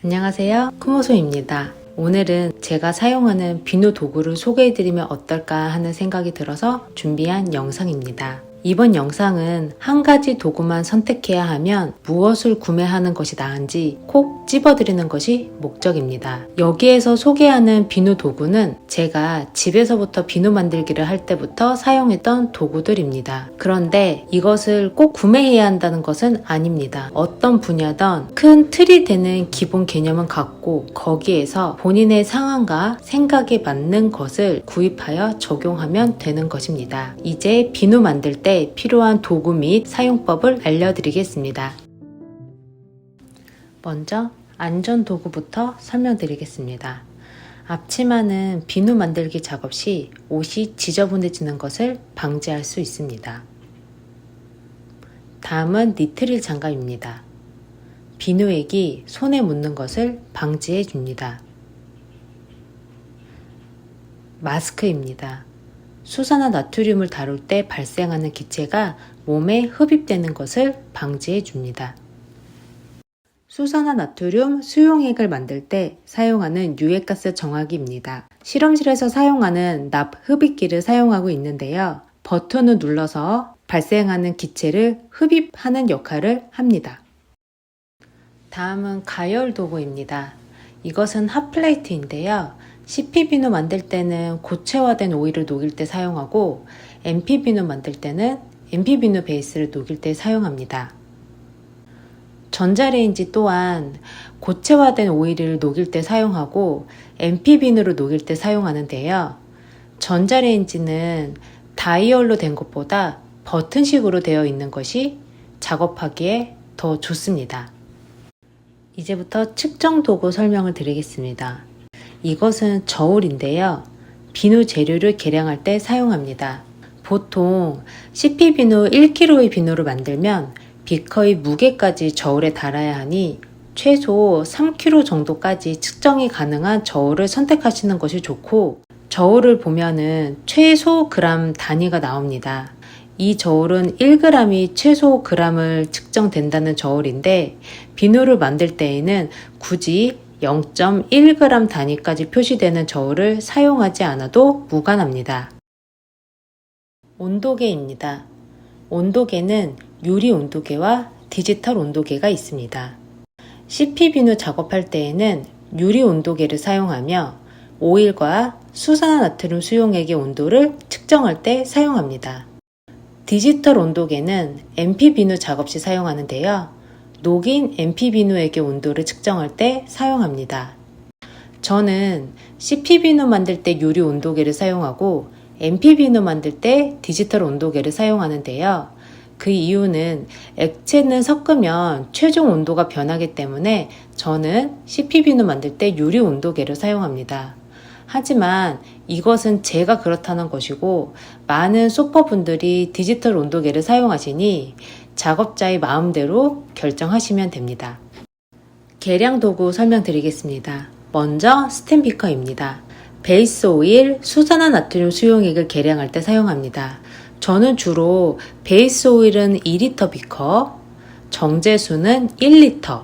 안녕하세요, 쿠모소입니다. 오늘은 제가 사용하는 비누 도구를 소개해드리면 어떨까 하는 생각이 들어서 준비한 영상입니다. 이번 영상은 한 가지 도구만 선택해야 하면 무엇을 구매하는 것이 나은지 콕 집어드리는 것이 목적입니다. 여기에서 소개하는 비누 도구는 제가 집에서부터 비누 만들기를 할 때부터 사용했던 도구들입니다. 그런데 이것을 꼭 구매해야 한다는 것은 아닙니다. 어떤 분야든 큰 틀이 되는 기본 개념은 갖고 거기에서 본인의 상황과 생각에 맞는 것을 구입하여 적용하면 되는 것입니다. 이제 비누 만들 때 필요한 도구 및 사용법을 알려드리겠습니다. 먼저 안전도구부터 설명드리겠습니다. 앞치마는 비누 만들기 작업 시 옷이 지저분해지는 것을 방지할 수 있습니다. 다음은 니트릴 장갑입니다. 비누액이 손에 묻는 것을 방지해 줍니다. 마스크입니다. 수산화 나트륨을 다룰 때 발생하는 기체가 몸에 흡입되는 것을 방지해 줍니다. 수산화 나트륨 수용액을 만들 때 사용하는 유해가스 정화기입니다. 실험실에서 사용하는 납 흡입기를 사용하고 있는데요. 버튼을 눌러서 발생하는 기체를 흡입하는 역할을 합니다. 다음은 가열 도구입니다. 이것은 핫플레이트인데요. CP 비누 만들 때는 고체화된 오일을 녹일 때 사용하고 MP 비누 만들 때는 MP 비누 베이스를 녹일 때 사용합니다. 전자레인지 또한 고체화된 오일을 녹일 때 사용하고 MP 비누를 녹일 때 사용하는데요. 전자레인지는 다이얼로 된 것보다 버튼식으로 되어 있는 것이 작업하기에 더 좋습니다. 이제부터 측정 도구 설명을 드리겠습니다. 이것은 저울인데요. 비누 재료를 계량할 때 사용합니다. 보통 CP 비누 1kg의 비누를 만들면 비커의 무게까지 저울에 달아야 하니 최소 3kg 정도까지 측정이 가능한 저울을 선택하시는 것이 좋고, 저울을 보면은 최소 그램 단위가 나옵니다. 이 저울은 1g이 최소 그램을 측정된다는 저울인데 비누를 만들 때에는 굳이 0.1g 단위까지 표시되는 저울을 사용하지 않아도 무관합니다. 온도계입니다. 온도계는 유리 온도계와 디지털 온도계가 있습니다. CP 비누 작업할 때에는 유리 온도계를 사용하며 오일과 수산화 나트륨 수용액의 온도를 측정할 때 사용합니다. 디지털 온도계는 MP 비누 작업 시 사용하는데요. 녹인 MP 비누액의 온도를 측정할 때 사용합니다. 저는 CP 비누 만들 때 유리 온도계를 사용하고 MP 비누 만들 때 디지털 온도계를 사용하는데요. 그 이유는 액체는 섞으면 최종 온도가 변하기 때문에 저는 CP 비누 만들 때 유리 온도계를 사용합니다. 하지만 이것은 제가 그렇다는 것이고 많은 소퍼분들이 디지털 온도계를 사용하시니 작업자의 마음대로 결정하시면 됩니다. 계량 도구 설명드리겠습니다. 먼저 스텐 비커입니다. 베이스 오일, 수산화 나트륨 수용액을 계량할 때 사용합니다. 저는 주로 베이스 오일은 2리터 비커, 정제수는 1리터,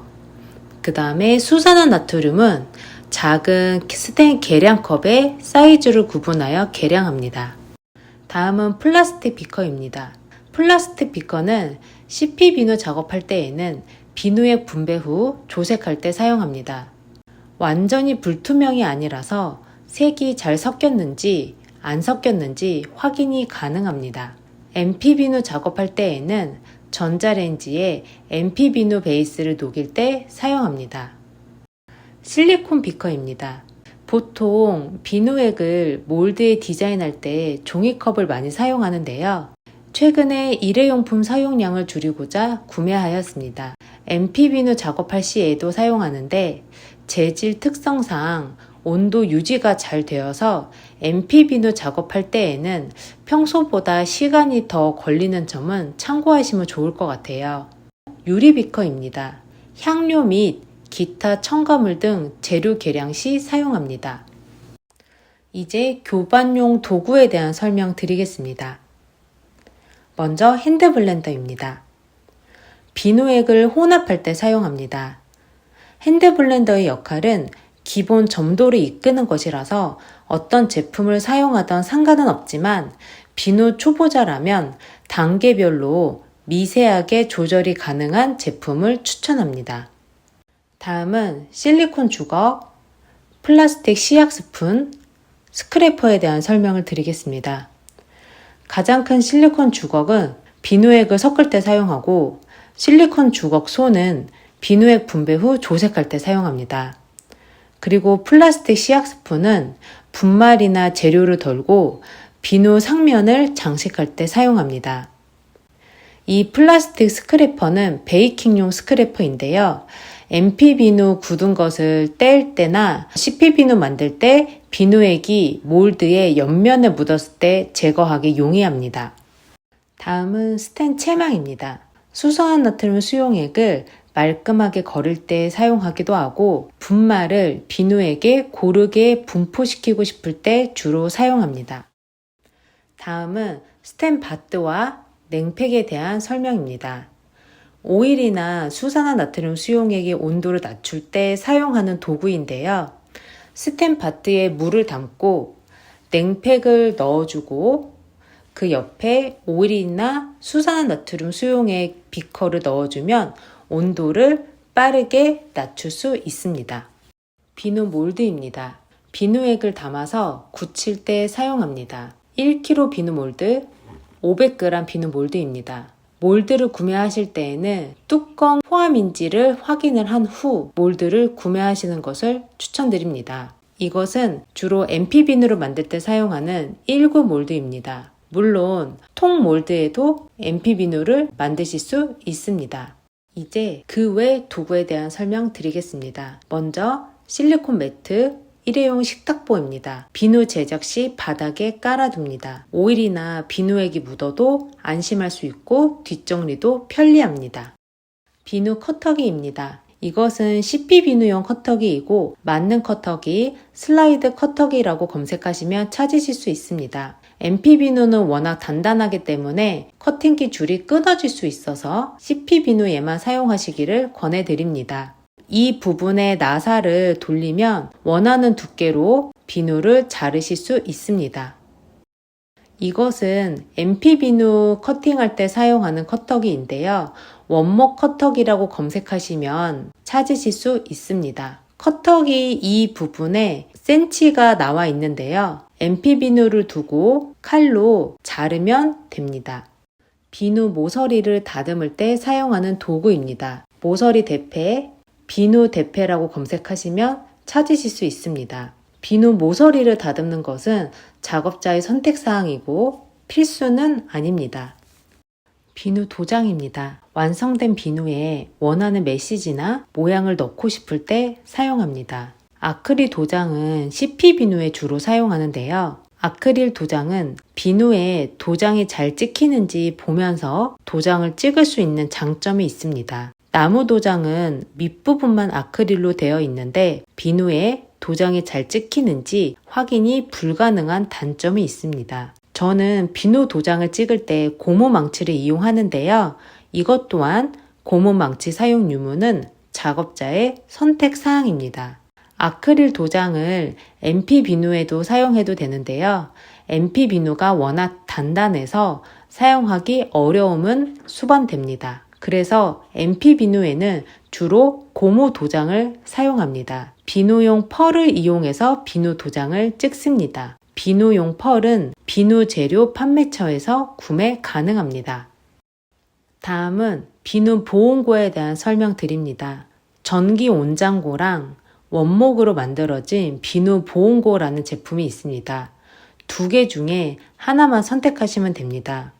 그 다음에 수산화 나트륨은 작은 스텐 계량컵에 사이즈를 구분하여 계량합니다. 다음은 플라스틱 비커입니다. 플라스틱 비커는 CP 비누 작업할 때에는 비누액 분배 후 조색할 때 사용합니다. 완전히 불투명이 아니라서 색이 잘 섞였는지 안 섞였는지 확인이 가능합니다. MP 비누 작업할 때에는 전자레인지에 MP 비누 베이스를 녹일 때 사용합니다. 실리콘 비커입니다. 보통 비누액을 몰드에 디자인할 때 종이컵을 많이 사용하는데요. 최근에 일회용품 사용량을 줄이고자 구매하였습니다. MP 비누 작업할 시에도 사용하는데 재질 특성상 온도 유지가 잘 되어서 MP 비누 작업할 때에는 평소보다 시간이 더 걸리는 점은 참고하시면 좋을 것 같아요. 유리 비커입니다. 향료 및 기타 첨가물 등 재료 계량 시 사용합니다. 이제 교반용 도구에 대한 설명 드리겠습니다. 먼저 핸드 블렌더입니다. 비누액을 혼합할 때 사용합니다. 핸드블렌더의 역할은 기본 점도를 이끄는 것이라서 어떤 제품을 사용하던 상관은 없지만 비누 초보자라면 단계별로 미세하게 조절이 가능한 제품을 추천합니다. 다음은 실리콘 주걱, 플라스틱 시약 스푼, 스크래퍼에 대한 설명을 드리겠습니다. 가장 큰 실리콘 주걱은 비누액을 섞을 때 사용하고 실리콘 주걱 소는 비누액 분배 후 조색할 때 사용합니다. 그리고 플라스틱 시약 스푼은 분말이나 재료를 덜고 비누 상면을 장식할 때 사용합니다. 이 플라스틱 스크래퍼는 베이킹용 스크래퍼인데요. MP 비누 굳은 것을 뗄 때나 CP 비누 만들 때 비누액이 몰드의 옆면에 묻었을 때 제거하기 용이합니다. 다음은 스텐 체망입니다. 수소한 나트륨 수용액을 말끔하게 거릴 때 사용하기도 하고 분말을 비누액에 고르게 분포시키고 싶을 때 주로 사용합니다. 다음은 스텐 바트와 냉팩에 대한 설명입니다. 오일이나 수산화 나트륨 수용액의 온도를 낮출 때 사용하는 도구인데요. 스텐 바트에 물을 담고 냉팩을 넣어주고 그 옆에 오일이나 수산화 나트륨 수용액 비커를 넣어주면 온도를 빠르게 낮출 수 있습니다. 비누 몰드입니다. 비누액을 담아서 굳힐 때 사용합니다. 1kg 비누 몰드, 500g 비누 몰드입니다. 몰드를 구매하실 때에는 뚜껑 포함인지를 확인을 한 후 몰드를 구매하시는 것을 추천드립니다. 이것은 주로 MP 비누를 만들 때 사용하는 1구 몰드입니다. 물론 통 몰드에도 MP 비누를 만드실 수 있습니다. 이제 그 외 도구에 대한 설명 드리겠습니다. 먼저 실리콘 매트, 일회용 식탁보입니다. 비누 제작 시 바닥에 깔아둡니다. 오일이나 비누액이 묻어도 안심할 수 있고 뒷정리도 편리합니다. 비누 커터기입니다. 이것은 CP 비누용 커터기이고 맞는 커터기, 슬라이드 커터기라고 검색하시면 찾으실 수 있습니다. MP 비누는 워낙 단단하기 때문에 커팅기 줄이 끊어질 수 있어서 CP 비누에만 사용하시기를 권해드립니다. 이 부분의 나사를 돌리면 원하는 두께로 비누를 자르실 수 있습니다. 이것은 MP 비누 커팅할 때 사용하는 커터기인데요. 원목 커터기라고 검색하시면 찾으실 수 있습니다. 커터기 이 부분에 센치가 나와 있는데요. MP 비누를 두고 칼로 자르면 됩니다. 비누 모서리를 다듬을 때 사용하는 도구입니다. 모서리 대패, 비누 대패라고 검색하시면 찾으실 수 있습니다. 비누 모서리를 다듬는 것은 작업자의 선택사항이고 필수는 아닙니다. 비누 도장입니다. 완성된 비누에 원하는 메시지나 모양을 넣고 싶을 때 사용합니다. 아크릴 도장은 CP 비누에 주로 사용하는데요. 아크릴 도장은 비누에 도장이 잘 찍히는지 보면서 도장을 찍을 수 있는 장점이 있습니다. 나무 도장은 밑부분만 아크릴로 되어 있는데 비누에 도장이 잘 찍히는지 확인이 불가능한 단점이 있습니다. 저는 비누 도장을 찍을 때 고무 망치를 이용하는데요. 이것 또한 고무 망치 사용 유무는 작업자의 선택 사항입니다. 아크릴 도장을 MP 비누에도 사용해도 되는데요. MP 비누가 워낙 단단해서 사용하기 어려움은 수반됩니다. 그래서 MP 비누에는 주로 고무 도장을 사용합니다. 비누용 펄을 이용해서 비누 도장을 찍습니다. 비누용 펄은 비누 재료 판매처에서 구매 가능합니다. 다음은 비누 보온고에 대한 설명드립니다. 전기 온장고랑 원목으로 만들어진 비누 보온고라는 제품이 있습니다. 두 개 중에 하나만 선택하시면 됩니다.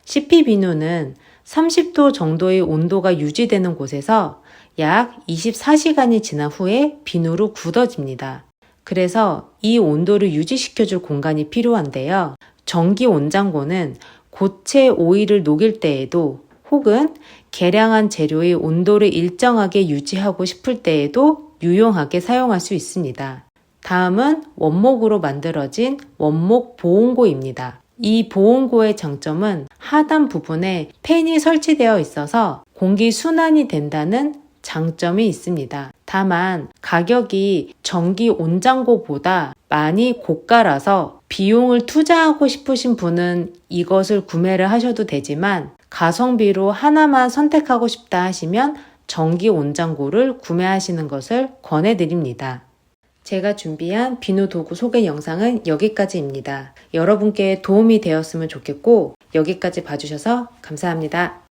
CP 비누는 30도 정도의 온도가 유지되는 곳에서 약 24시간이 지난 후에 비누로 굳어집니다. 그래서 이 온도를 유지시켜줄 공간이 필요한데요. 전기 온장고는 고체 오일을 녹일 때에도 혹은 계량한 재료의 온도를 일정하게 유지하고 싶을 때에도 유용하게 사용할 수 있습니다. 다음은 원목으로 만들어진 원목 보온고입니다. 이 보온고의 장점은 하단 부분에 팬이 설치되어 있어서 공기 순환이 된다는 장점이 있습니다. 다만 가격이 전기 온장고보다 많이 고가라서 비용을 투자하고 싶으신 분은 이것을 구매를 하셔도 되지만 가성비로 하나만 선택하고 싶다 하시면 전기 온장고를 구매하시는 것을 권해드립니다. 제가 준비한 비누 도구 소개 영상은 여기까지입니다. 여러분께 도움이 되었으면 좋겠고 여기까지 봐주셔서 감사합니다.